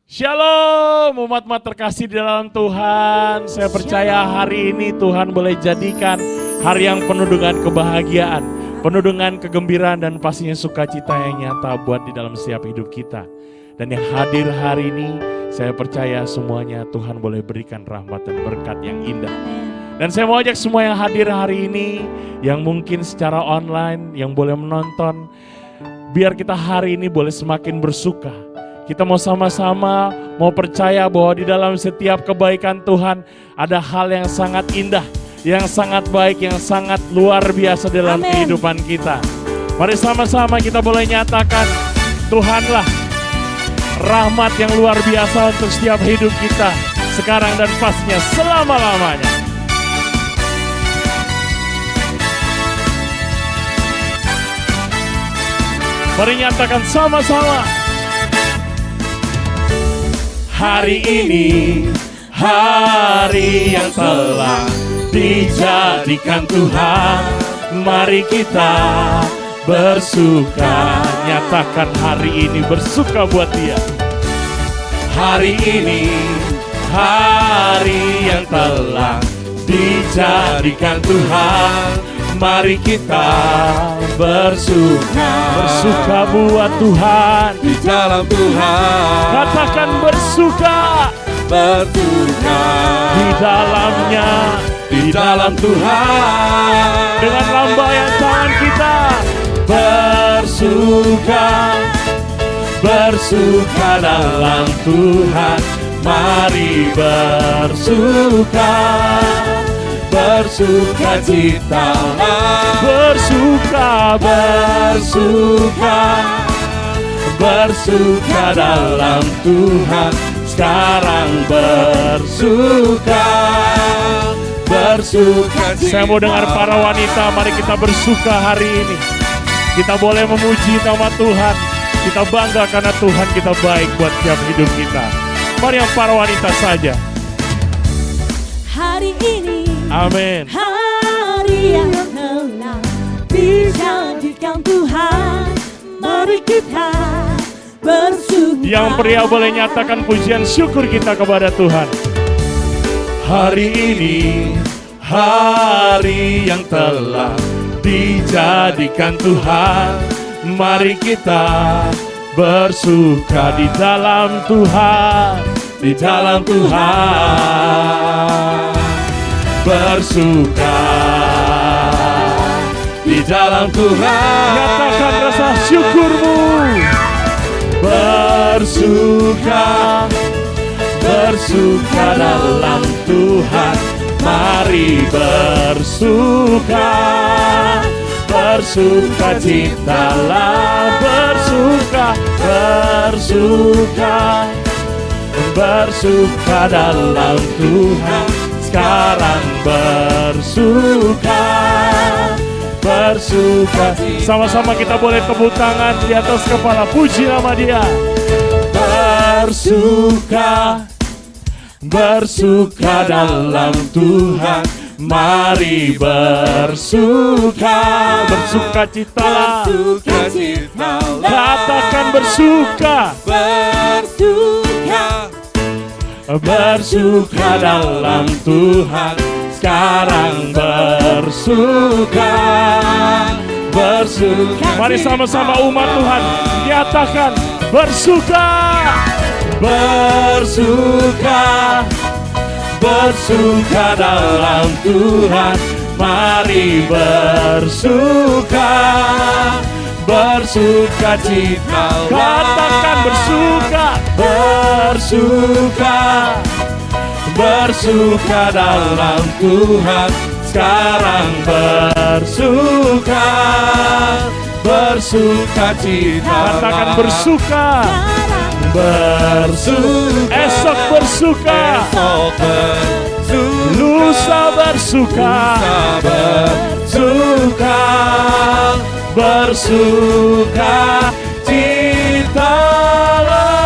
Shalom umat-umat terkasih di dalam Tuhan. Saya percaya hari ini Tuhan boleh jadikan hari yang penuh dengan kebahagiaan, penuh dengan kegembiraan dan pastinya sukacita yang nyata buat di dalam setiap hidup kita. Dan yang hadir hari ini saya percaya semuanya Tuhan boleh berikan rahmat dan berkat yang indah. Dan saya mau ajak semua yang hadir hari ini, yang mungkin secara online, yang boleh menonton, biar kita hari ini boleh semakin bersuka. Kita mau sama-sama mau percaya bahwa di dalam setiap kebaikan Tuhan ada hal yang sangat indah, yang sangat baik, yang sangat luar biasa dalam kehidupan kita. Mari sama-sama kita boleh nyatakan Tuhanlah rahmat yang luar biasa untuk setiap hidup kita sekarang dan pastinya selama-lamanya. Mari nyatakan sama-sama. Hari ini, hari yang telah dijadikan Tuhan, mari kita bersuka. Nyatakan hari ini bersuka buat Dia. Hari ini, hari yang telah dijadikan Tuhan, mari kita bersuka. Bersuka buat Tuhan, di dalam Tuhan. Katakan bersuka. Bersuka Di dalamnya, di dalam Tuhan. dengan lambaian tangan kita Bersuka, bersuka dalam Tuhan. Mari bersuka, bersuka citalah. bersuka, Bersuka, bersuka dalam Tuhan. Sekarang bersuka, bersuka citalah. Saya mau dengar para wanita, mari kita bersuka hari ini. Kita boleh memuji nama Tuhan. Kita bangga karena Tuhan kita baik buat tiap hidup kita. Mari yang para wanita saja. Hari ini, Amin. hari yang telah dijadikan Tuhan, mari kita bersuka. Yang pria boleh nyatakan pujian syukur kita kepada Tuhan. Hari ini, hari yang telah dijadikan Tuhan, mari kita bersuka Di dalam Tuhan, di dalam Tuhan. Bersuka di dalam Tuhan. nyatakan rasa syukurmu. Bersuka, bersuka dalam Tuhan. Mari bersuka, bersuka citalah. Bersuka, bersuka, bersuka dalam Tuhan. Sekarang bersuka, bersuka. Sama-sama kita boleh tepuk tangan di atas kepala, puji nama Dia. Bersuka, bersuka dalam Tuhan. Mari bersuka, Bersuka citalah. bersuka citalah. Katakan bersuka. Bersuka, bersuka dalam Tuhan. Sekarang bersuka, bersuka. Mari sama-sama umat Tuhan nyatakan bersuka. Bersuka, bersuka dalam Tuhan. Mari bersuka, bersuka citalah. Katakan bersuka. Bersuka, bersuka dalam Tuhan. Sekarang bersuka, bersuka citalah. Katakan bersuka. Bersuka, Esok bersuka. esok bersuka, Lusa bersuka. bersuka, bersuka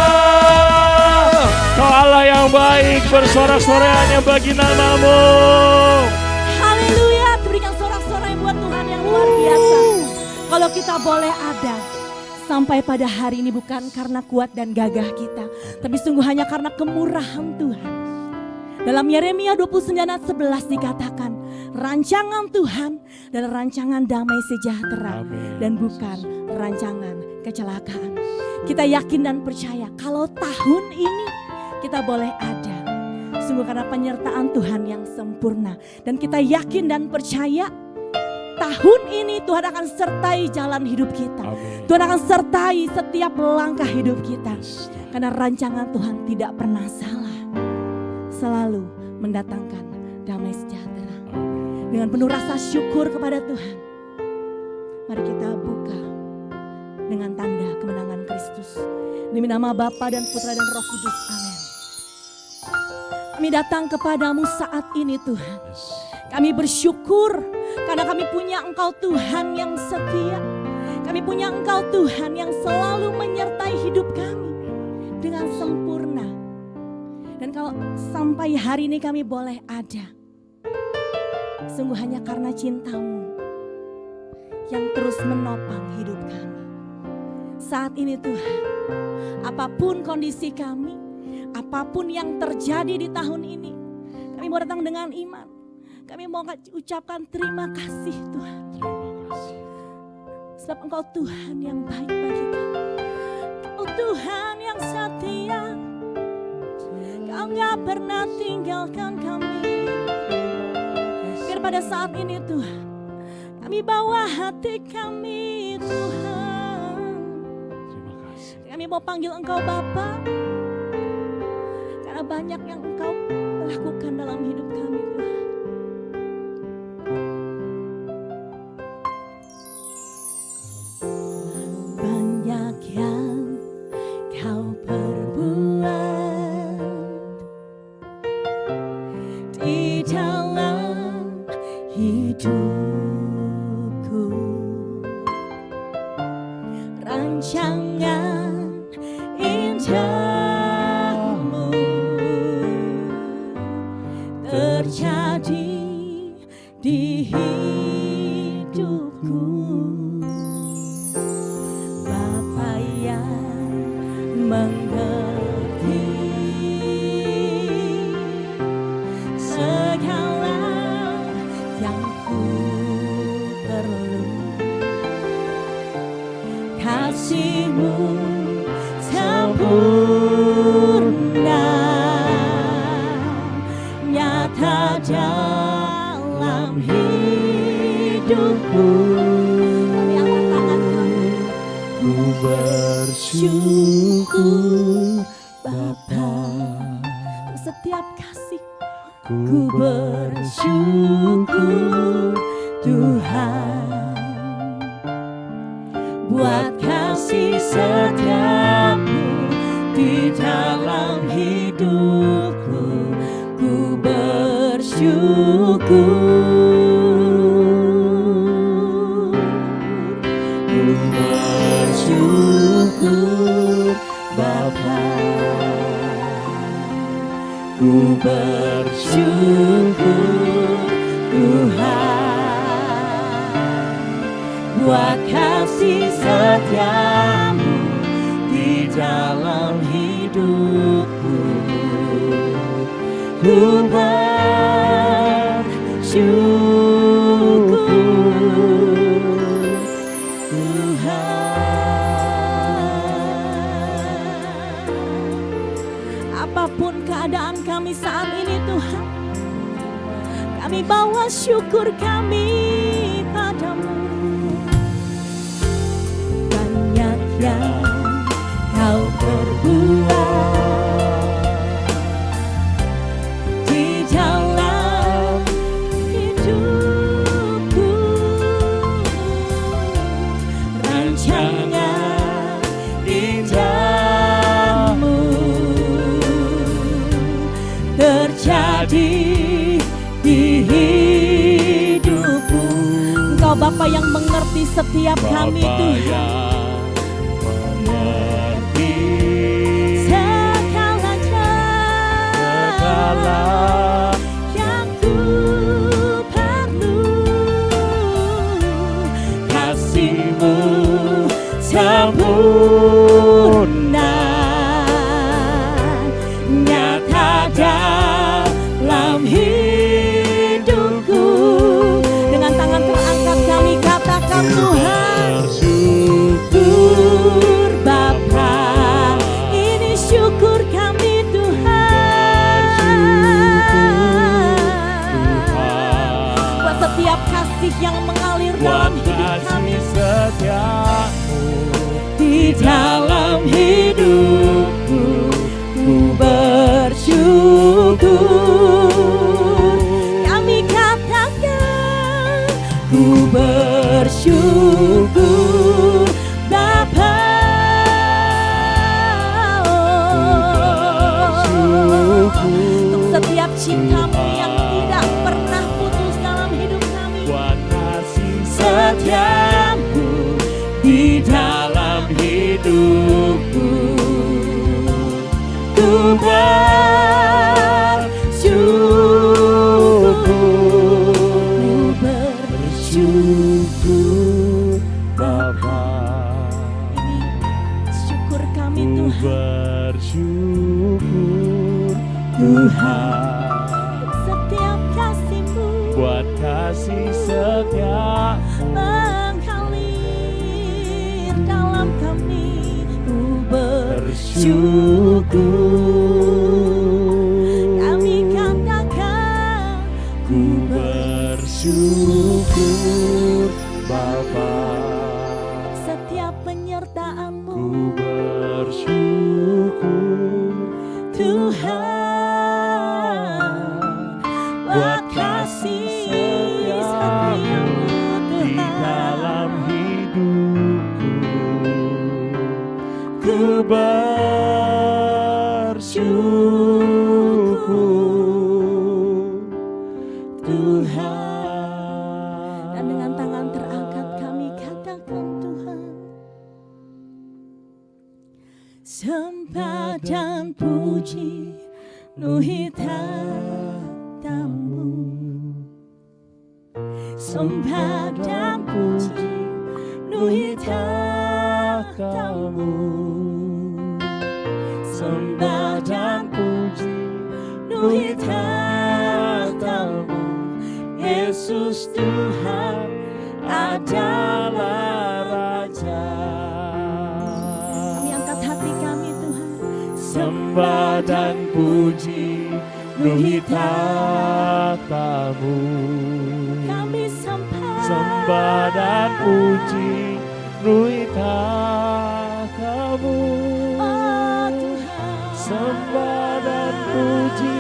citalah. Kau Allah yang baik, bersorak-sorai hanya bagi nama-Mu. Haleluya, berikan sorak-sorai buat Tuhan yang luar biasa. Kalau kita boleh ada sampai pada hari ini bukan karena kuat dan gagah kita, tapi sungguh hanya karena kemurahan Tuhan. Dalam Yeremia 29 ayat 11 dikatakan, rancangan Tuhan adalah rancangan damai sejahtera dan bukan rancangan kecelakaan. Kita yakin dan percaya kalau tahun ini kita boleh ada, sungguh karena penyertaan Tuhan yang sempurna. Dan kita yakin dan percaya tahun ini Tuhan akan sertai jalan hidup kita. Tuhan akan sertai setiap langkah hidup kita. Karena rancangan Tuhan tidak pernah salah. Selalu mendatangkan damai sejahtera. Dengan penuh rasa syukur kepada Tuhan, mari kita buka dengan tanda kemenangan Kristus. Demi nama Bapa dan Putra dan Roh Kudus. Amin. Kami datang kepadamu saat ini Tuhan. Kami bersyukur karena kami punya Engkau Tuhan yang setia. Kami punya Engkau Tuhan yang selalu menyertai hidup kami dengan sempurna. Dan kalau sampai hari ini kami boleh ada, sungguh hanya karena cinta-Mu yang terus menopang hidup kami. Saat ini Tuhan, apapun kondisi kami, apapun yang terjadi di tahun ini, kami mau datang dengan iman. Kami mau ucapkan terima kasih Tuhan. Terima kasih. Sebab Engkau Tuhan yang baik bagi kami. Engkau Tuhan yang setia. Kau gak pernah tinggalkan kami. Biar pada saat ini Tuhan, kami bawa hati kami Tuhan. Terima kasih. Kami mau panggil Engkau Bapa. Karena banyak yang Engkau lakukan dalam hidup kami Tuhan. Banyak yang Kau perbuat di dalam hidupku. Rancangan indahmu terjadi di hidupku. Bapa yang mengerti segala yang ku perlu. Kasih-Mu sempurna nyata dalam hidupku. Kami angkat tangan kami. Ku bersyukur Bapa, Untuk setiap kasih. ku Bersyukur Tuhan buat kasih setiamu di dalam hidupku. Ku bersyukur. Ku bersyukur Bapa. Ku bersyukur Tuhan buat kasih setiamu di dalam hidupku. Ku bersyukur Tuhan. Apapun keadaan kami saat ini Tuhan, kami bawa syukur kami padamu. Banyak yang Kau perbuat di dalam hidupku. Rancangan indahmu terjadi di hidupku. Engkau Bapa yang mengerti setiap kami Tuhan. Segala yang ku perlu. Kasih-Mu sempurna ku bersyukur Bapa. Syukur kami Tuhan, Bersyukur Tuhan setiap kasih-Mu buat kasih setiamu mengalir dalam kami. Ku bersyukur. kami katakan Ku bersyukur Bapa. setiap penyertaan-Mu Ku bersyukur Tuhan, buat kasih setiamu di Tuhan. dalam hidupku. Ku bersyukur Tuhan. Dan dengan tangan terangkat kami katakan Tuhan, sembah dan puji penuhi tatamu. Sembah dan puji penuhi tatamu. Sembah dan puji penuhi tatamu. Yesus Tuhan adalah Raja. Kami angkat hati kami Tuhan, Sembah dan puji penuhi tatamu. kami sembah, Sembah dan puji penuhi tatamu. oh Tuhan. Sembah dan puji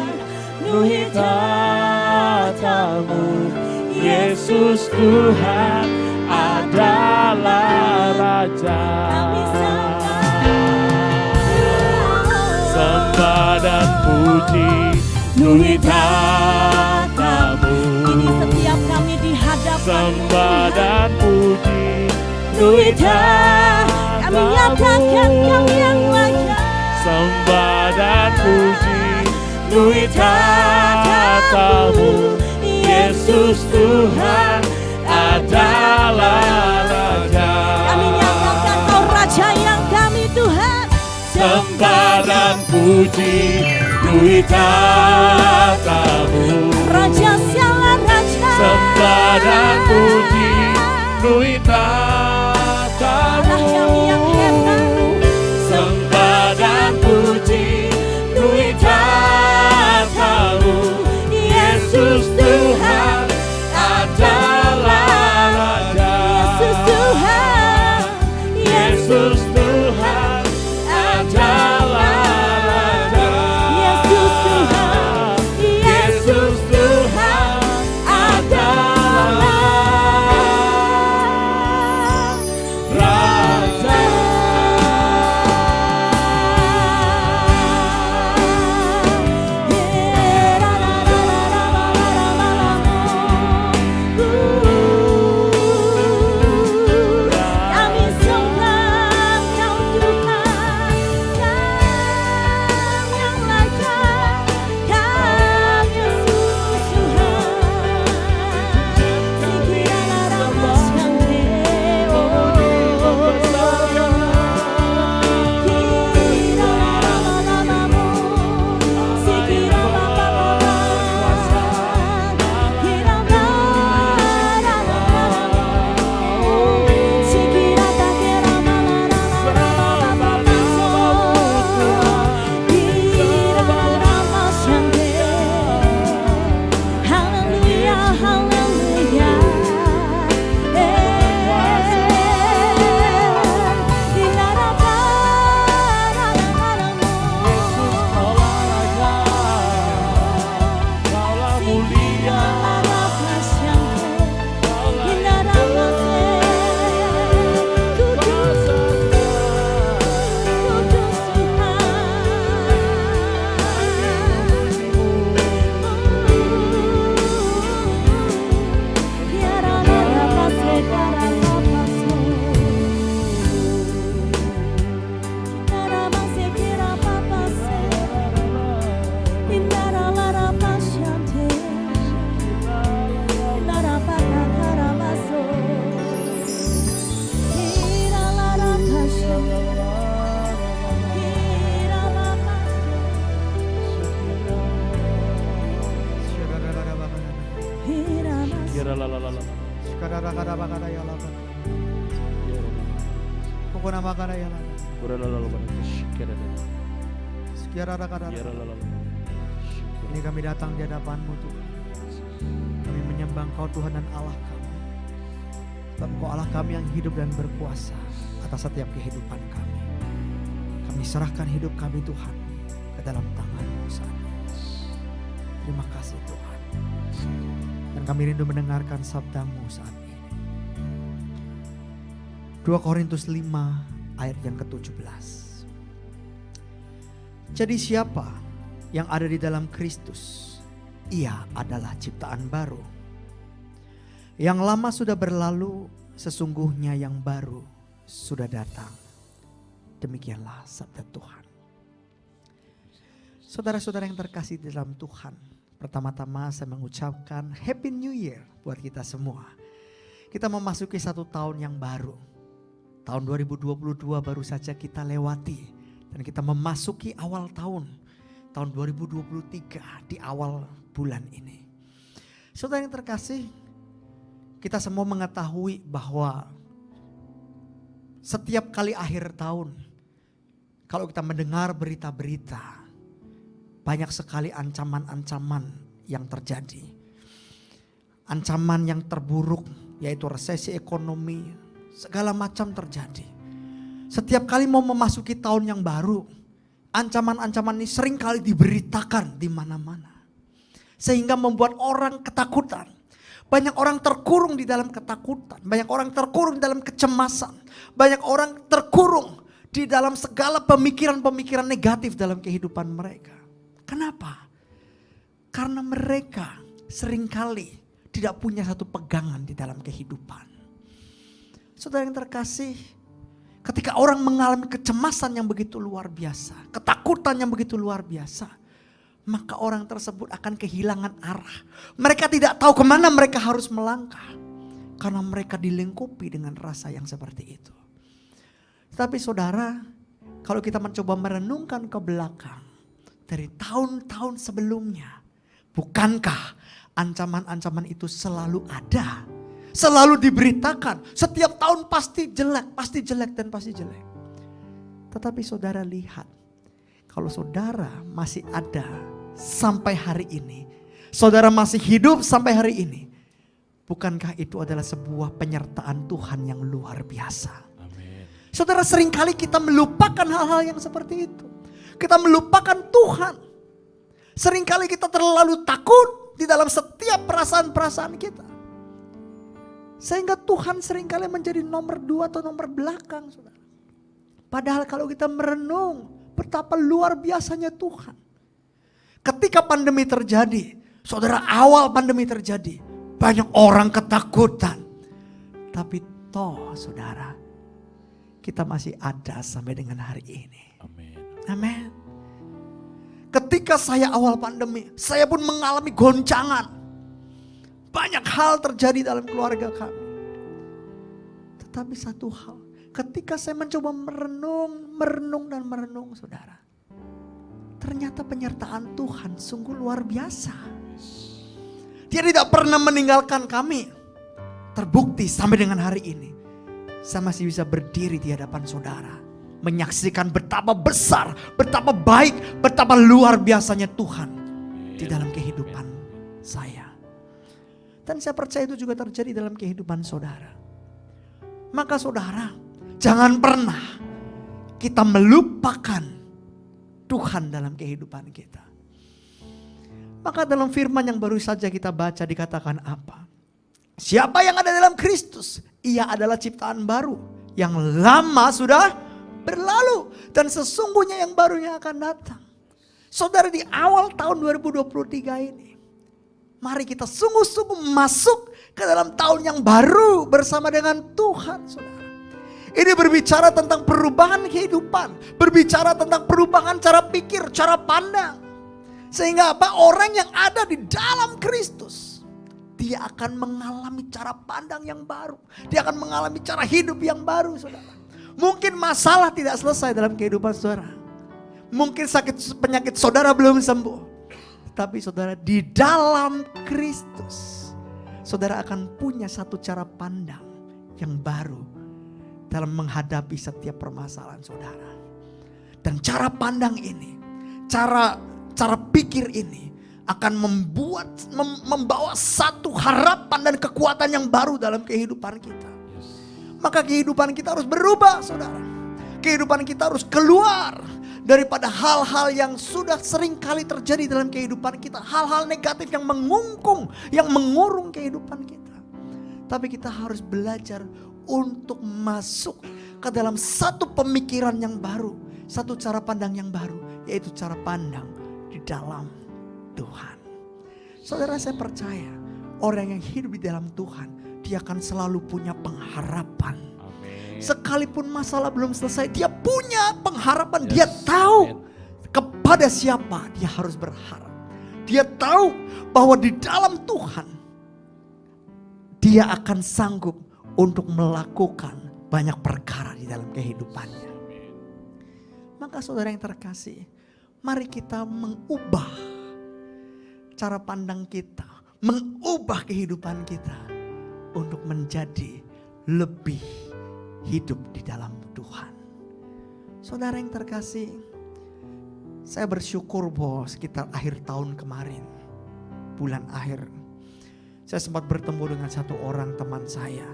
penuhi tatamu. Yesus Tuhan adalah Raja. Kami Sembah dan puji penuhi tatamu. Ini setiap kami di hadapan Sembah dan puji penuhi Tuhan, kami nyatakan kami yang layak. Sembah dan puji penuhi tatamu. Yesus Tuhan adalah Raja. Kami nyatakan Kau Raja yang kami Tuhan. Sembah dan puji penuhi tatamu. Raja sialan Raja. Sembah dan puji penuhi Allah tatamu. kami yang hebat. Sembah dan puji penuhi tatamu. Yesus Tuhan adalah Raja. Yesus Tuhan, Yesus Tuhan adalah Raja. Yesus Tuhan, Yesus Tuhan adalah Raja. Ini kami datang di hadapan-Mu Tuhan. Kami menyembah Engkau Tuhan dan Allah kami. Sebab Engkau Allah kami yang hidup dan berkuasa atas setiap kehidupan kami. Kami serahkan hidup kami Tuhan ke dalam tangan-Mu saat ini. Terima kasih Tuhan. Dan kami rindu mendengarkan sabda-Mu saat ini. 2 Korintus 5 ayat yang ke-17. Jadi siapa yang ada di dalam Kristus, ia adalah ciptaan baru. Yang lama sudah berlalu, sesungguhnya yang baru sudah datang. Demikianlah sabda Tuhan. Saudara-saudara yang terkasih di dalam Tuhan, pertama-tama saya mengucapkan Happy New Year buat kita semua. Kita memasuki satu tahun yang baru. Tahun 2022 baru saja kita lewati. Dan kita memasuki awal tahun 2023 di awal bulan ini. Saudara yang terkasih, kita semua mengetahui bahwa setiap kali akhir tahun, kalau kita mendengar berita-berita, banyak sekali ancaman-ancaman yang terjadi. Ancaman yang terburuk yaitu resesi ekonomi, segala macam terjadi. Setiap kali mau memasuki tahun yang baru, ancaman-ancaman ini sering kali diberitakan di mana-mana. Sehingga membuat orang ketakutan. Banyak orang terkurung di dalam ketakutan. Banyak orang terkurung di dalam kecemasan. Banyak orang terkurung di dalam segala pemikiran-pemikiran negatif dalam kehidupan mereka. Kenapa? Karena mereka seringkali tidak punya satu pegangan di dalam kehidupan. Saudara yang terkasih, ketika orang mengalami kecemasan yang begitu luar biasa, ketakutan yang begitu luar biasa, maka orang tersebut akan kehilangan arah. Mereka tidak tahu kemana mereka harus melangkah, karena mereka dilingkupi dengan rasa yang seperti itu. Tapi saudara, kalau kita mencoba merenungkan ke belakang, dari tahun-tahun sebelumnya, bukankah ancaman-ancaman itu selalu ada? Selalu diberitakan, setiap tahun pasti jelek dan pasti jelek. Tetapi saudara lihat, kalau saudara masih ada sampai hari ini, saudara masih hidup sampai hari ini, bukankah itu adalah sebuah penyertaan Tuhan yang luar biasa? Amin. Saudara, seringkali kita melupakan hal-hal yang seperti itu. Kita melupakan Tuhan. Seringkali kita terlalu takut di dalam setiap perasaan-perasaan kita. Sehingga Tuhan seringkali menjadi nomor 2 atau nomor belakang, saudara. Padahal kalau kita merenung betapa luar biasanya Tuhan. Ketika pandemi terjadi, saudara, awal pandemi terjadi, banyak orang ketakutan. Tapi toh saudara, kita masih ada sampai dengan hari ini. Amin. Amin. Ketika saya awal pandemi, saya pun mengalami goncangan. Banyak hal terjadi dalam keluarga kami. Tetapi satu hal, ketika saya mencoba merenung, saudara. Ternyata penyertaan Tuhan sungguh luar biasa. Dia tidak pernah meninggalkan kami. Terbukti sampai dengan hari ini, saya masih bisa berdiri di hadapan saudara. Menyaksikan betapa besar, betapa baik, betapa luar biasanya Tuhan di dalam kehidupan saya. Dan saya percaya itu juga terjadi dalam kehidupan saudara. Maka saudara, jangan pernah kita melupakan Tuhan dalam kehidupan kita. Maka dalam firman yang baru saja kita baca dikatakan apa? Siapa yang ada dalam Kristus, ia adalah ciptaan baru. Yang lama sudah berlalu dan sesungguhnya yang barunya akan datang. Saudara, di awal tahun 2023 ini, mari kita sungguh-sungguh masuk ke dalam tahun yang baru bersama dengan Tuhan, saudara. Ini berbicara tentang perubahan kehidupan, berbicara tentang perubahan cara pikir, cara pandang. Sehingga apa? Orang yang ada di dalam Kristus, dia akan mengalami cara pandang yang baru. Dia akan mengalami cara hidup yang baru, saudara. Mungkin masalah tidak selesai dalam kehidupan saudara. Mungkin penyakit saudara belum sembuh. Tapi saudara, di dalam Kristus, saudara akan punya satu cara pandang yang baru dalam menghadapi setiap permasalahan saudara. Dan cara pandang ini, cara pikir ini akan membawa satu harapan dan kekuatan yang baru dalam kehidupan kita. Maka kehidupan kita harus berubah, saudara. Kehidupan kita harus keluar daripada hal-hal yang sudah sering kali terjadi dalam kehidupan kita. Hal-hal negatif yang mengungkung, yang mengurung kehidupan kita. Tapi kita harus belajar untuk masuk ke dalam satu pemikiran yang baru. Satu cara pandang yang baru, yaitu cara pandang di dalam Tuhan. Saudara, saya percaya orang yang hidup di dalam Tuhan, dia akan selalu punya pengharapan. Amin. Sekalipun masalah belum selesai, dia punya pengharapan. Dia tahu kepada siapa dia harus berharap. Dia tahu bahwa di dalam Tuhan, dia akan sanggup untuk melakukan banyak perkara di dalam kehidupannya. Maka saudara yang terkasih, mari kita mengubah cara pandang kita, mengubah kehidupan kita untuk menjadi lebih hidup di dalam Tuhan. Saudara yang terkasih, saya bersyukur bahwa sekitar akhir tahun kemarin, bulan akhir, saya sempat bertemu dengan satu orang teman saya.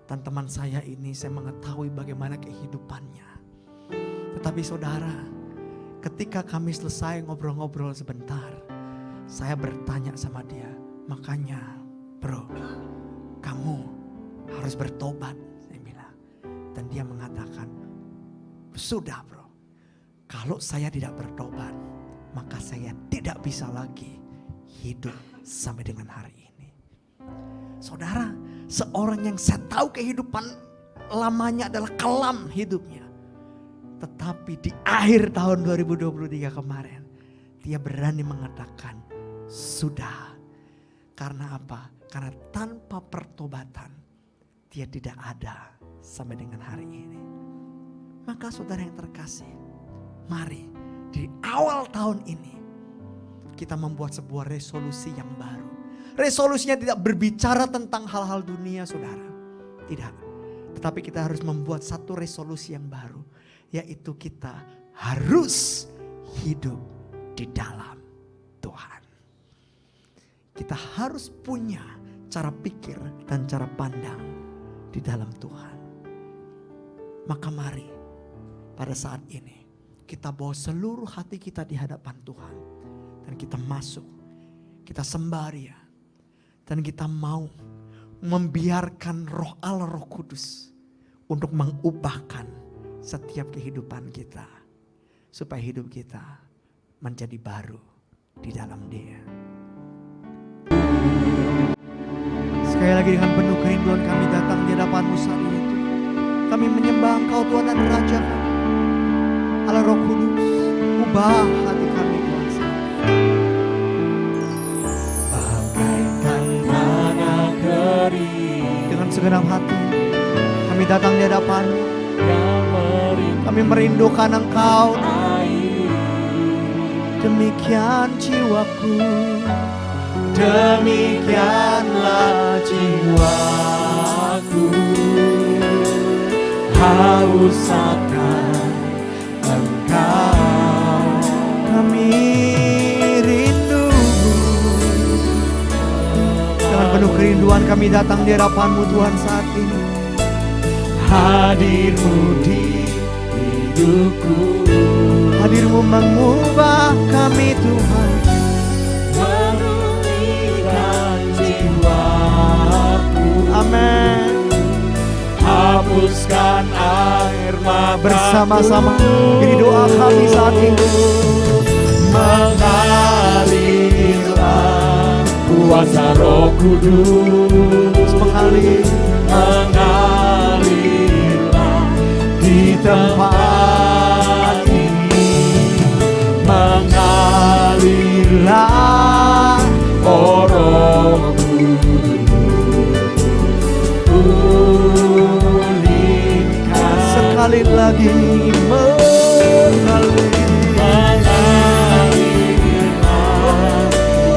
Dan teman saya ini saya mengetahui bagaimana kehidupannya. Tetapi saudara, ketika kami selesai ngobrol-ngobrol sebentar, saya bertanya sama dia, makanya bro, kamu harus bertobat, saya bilang. Dan dia mengatakan, sudah bro, kalau saya tidak bertobat, maka saya tidak bisa lagi hidup sampai dengan hari ini. Saudara, seorang yang saya tahu kehidupan lamanya adalah kelam hidupnya. Tetapi di akhir tahun 2023 kemarin, dia berani mengatakan, sudah. Karena apa? Karena tanpa pertobatan, dia tidak ada sampai dengan hari ini. Maka saudara yang terkasih, mari di awal tahun ini, kita membuat sebuah resolusi yang baru. Resolusinya tidak berbicara tentang hal-hal dunia, saudara. Tidak. Tetapi kita harus membuat satu resolusi yang baru. Yaitu kita harus hidup di dalam Tuhan. Kita harus punya cara pikir dan cara pandang di dalam Tuhan. Maka mari pada saat ini kita bawa seluruh hati kita di hadapan Tuhan. Dan kita masuk, kita sembah Dia. Dan kita mau membiarkan roh Allah, Roh Kudus untuk mengubahkan setiap kehidupan kita. Supaya hidup kita menjadi baru di dalam Dia. Sekali lagi dengan penuh kerinduan kami datang di hadapan-Mu saat ini. Kami menyembah Engkau Tuhan dan Raja kami. Allah Roh Kudus, ubah hati kami Tuhan saat ini. Bagaikan tanah kering. Dengan segenap hati kami datang di hadapan-Mu. Kami merindukan Engkau. Demikian jiwaku, demikianlah jiwaku, haus akan Engkau. Kami rindu. Dengan penuh kerinduan kami datang di hadapan-Mu Tuhan saat ini. Hadir-Mu di hidupku, hadir-Mu mengubah kami Tuhan, memulihkan jiwaku. Amin. Hapuskan air mata bersama-sama. Ini doa kami saat ini. Mengalirlah kuasa Roh Kudus, mengalirlah di tempat ini. Mengalirlah, oh Roh Kudus, pulihkan. Sekali lagi mengalirlah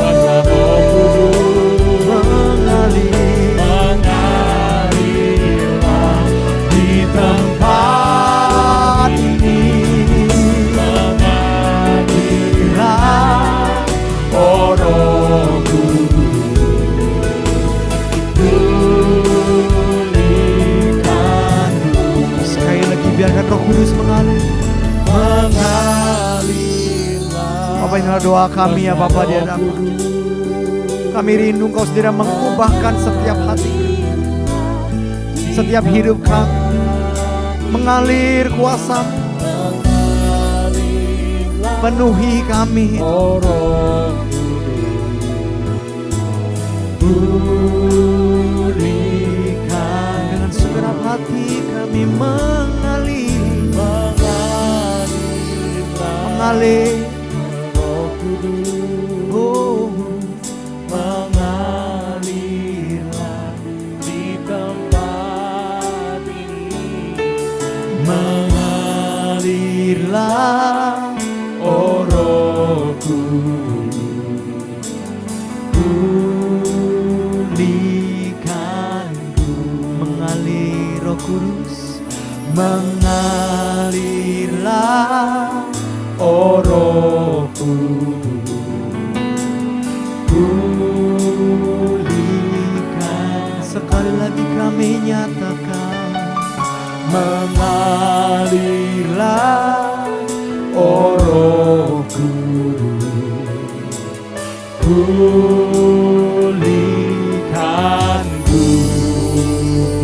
kuasa Roh Kudus, mengalir Bapak, inilah doa kami ya Bapak di hadapan. Kami rindu Engkau sendiri mengubahkan setiap hati, setiap hidup kami. Mengalir kuasa-Mu, penuhi kami. Pulihkan dengan segenap hati kami mengalir. Oh, mengalirlah di tempat ini. mengalirlah, oh Roh Kudus, pulihkanku. Mengalir Roh Kudus, mengalirlah, oh Roh Kudus, pulihkan. Sekali lagi kami nyatakan, mengalirlah, oh Roh Kudus, pulihkanku.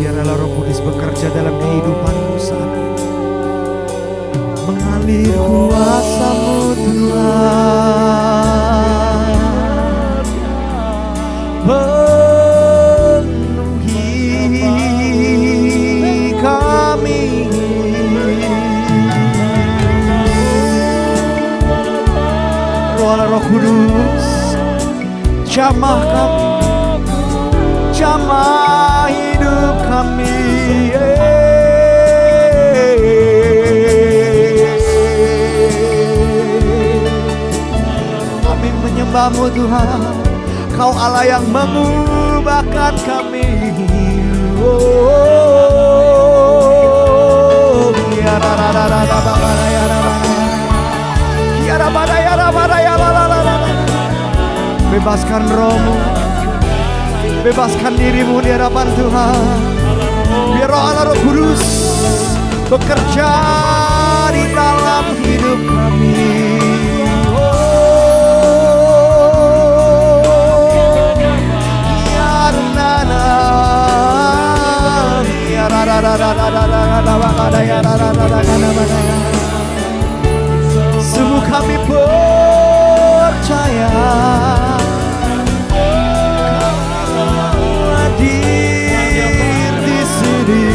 Biarlah Roh Kudus bekerja dalam kehidupanku saat ini. Mengalir kuasa-Mu Tuhan, penuhi kami. Roh Kudus, jamah kami, jamah hidup kami. Kami menyembah-Mu Tuhan, Kau Allah yang mengubahkan kami. Bebaskan roh-Mu, bebaskan diri-Mu di hadapan Tuhan. Biar Roh Allah, Roh Kudus bekerja di dalam hidup kami. Sungguh kami percaya Kau hadir di sini.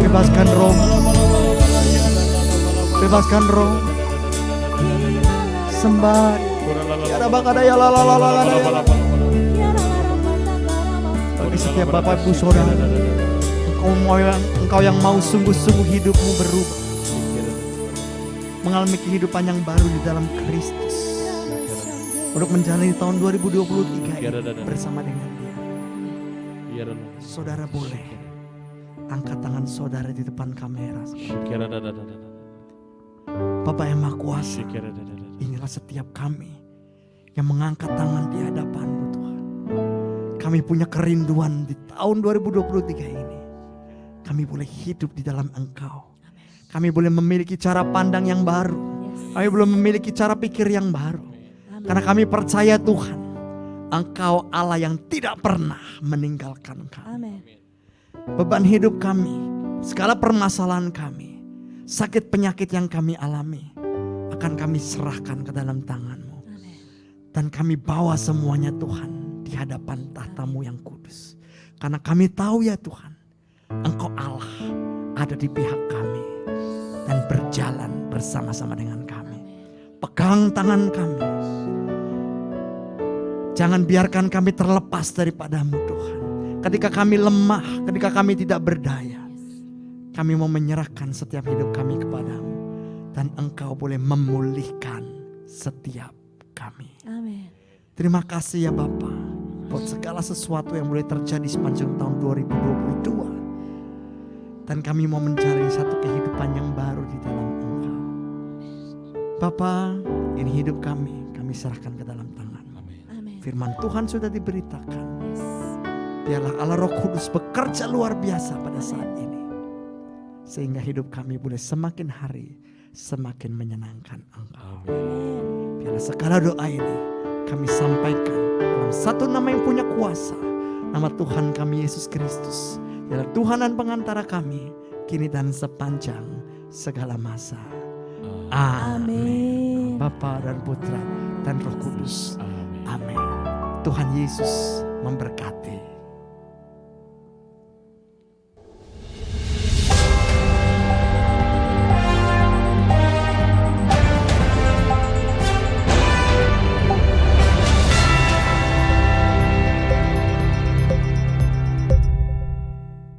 Bebaskan roh, bebaskan roh, sembah. Bagi setiap Bapak Ibu Saudara, Engkau yang mau sungguh-sungguh hidupmu berubah, mengalami kehidupan yang baru di dalam Kristus, untuk menjalani tahun 2023 ini bersama dengan Dia. Saudara boleh angkat tangan saudara di depan kamera. Bapak yang Maha Kuasa, inilah setiap kami yang mengangkat tangan di hadapan-Mu Tuhan. Kami punya kerinduan di tahun 2023 ini. Kami boleh hidup di dalam Engkau. Kami boleh memiliki cara pandang yang baru. Kami boleh memiliki cara pikir yang baru. Karena kami percaya Tuhan, Engkau Allah yang tidak pernah meninggalkan kami. Beban hidup kami, segala permasalahan kami, sakit penyakit yang kami alami, akan kami serahkan ke dalam tangan-Mu. Dan kami bawa semuanya Tuhan di hadapan tahta-Mu yang kudus. Karena kami tahu ya Tuhan, Engkau Allah ada di pihak kami dan berjalan bersama-sama dengan kami. Pegang tangan kami. Jangan biarkan kami terlepas daripada-Mu Tuhan. Ketika kami lemah, ketika kami tidak berdaya, kami mau menyerahkan setiap hidup kami kepada-Mu. Dan Engkau boleh memulihkan setiap kami. Amin. Terima kasih ya Bapa, buat segala sesuatu yang boleh terjadi sepanjang tahun 2022. Dan kami mau mencari satu kehidupan yang baru di dalam Engkau. Bapa, ini hidup kami kami serahkan ke dalam tangan. Amin. Firman Tuhan sudah diberitakan. Yes. Biarlah Allah Roh Kudus bekerja luar biasa pada saat ini. Sehingga hidup kami boleh semakin hari semakin menyenangkan Engkau. Amin. Biarlah segala doa ini kami sampaikan dalam satu nama yang punya kuasa. Nama Tuhan kami Yesus Kristus. Biarlah Tuhan dan pengantara kami kini dan sepanjang segala masa. Amin. Amin. Bapa dan Putra dan Roh Kudus. Amin. Tuhan Yesus memberkati.